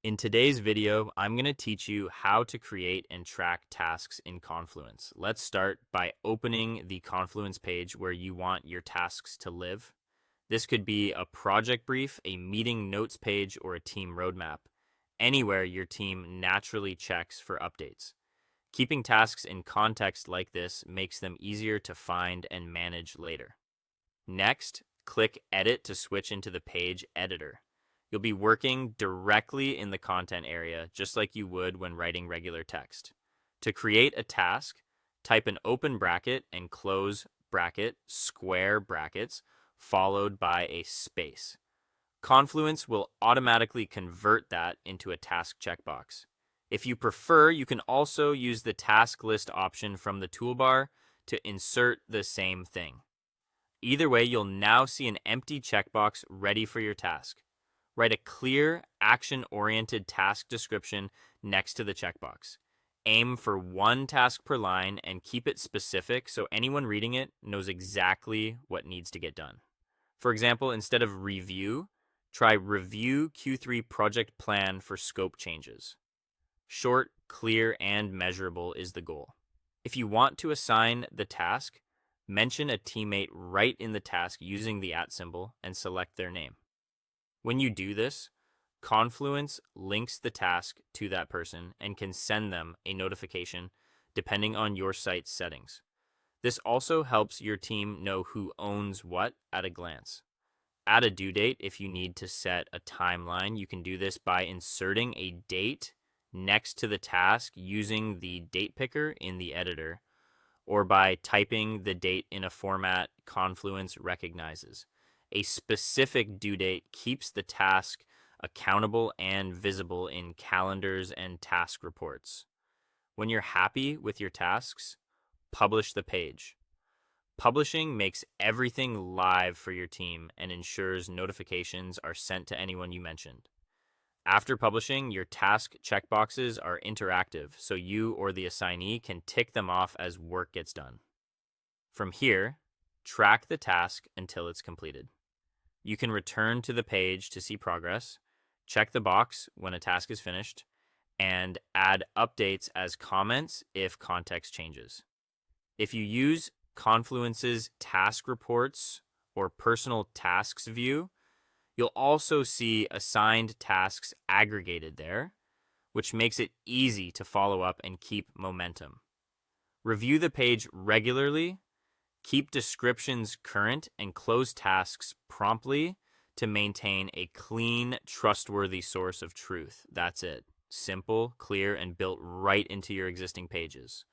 In today's video, I'm going to teach you how to create and track tasks in Confluence. Let's start by opening the Confluence page where you want your tasks to live. This could be a project brief, a meeting notes page, or a team roadmap, anywhere your team naturally checks for updates. Keeping tasks in context like this makes them easier to find and manage later. Next, click Edit to switch into the page editor. You'll be working directly in the content area, just like you would when writing regular text. To create a task, type an open bracket and close bracket, square brackets, followed by a space. Confluence will automatically convert that into a task checkbox. If you prefer, you can also use the task list option from the toolbar to insert the same thing. Either way, you'll now see an empty checkbox ready for your task. Write a clear, action-oriented task description next to the checkbox. Aim for one task per line and keep it specific so anyone reading it knows exactly what needs to get done. For example, instead of review, try review Q3 project plan for scope changes. Short, clear, and measurable is the goal. If you want to assign the task, mention a teammate right in the task using the @ symbol and select their name. When you do this, Confluence links the task to that person and can send them a notification depending on your site's settings. This also helps your team know who owns what at a glance. Add a due date if you need to set a timeline. You can do this by inserting a date next to the task using the date picker in the editor, or by typing the date in a format Confluence recognizes. A specific due date keeps the task accountable and visible in calendars and task reports. When you're happy with your tasks, publish the page. Publishing makes everything live for your team and ensures notifications are sent to anyone you mentioned. After publishing, your task checkboxes are interactive, so you or the assignee can tick them off as work gets done. From here, track the task until it's completed. You can return to the page to see progress, check the box when a task is finished, and add updates as comments if context changes. If you use Confluence's task reports or personal tasks view, you'll also see assigned tasks aggregated there, which makes it easy to follow up and keep momentum. Review the page regularly, keep descriptions current, and close tasks promptly to maintain a clean, trustworthy source of truth. That's it. Simple, clear, and built right into your existing pages.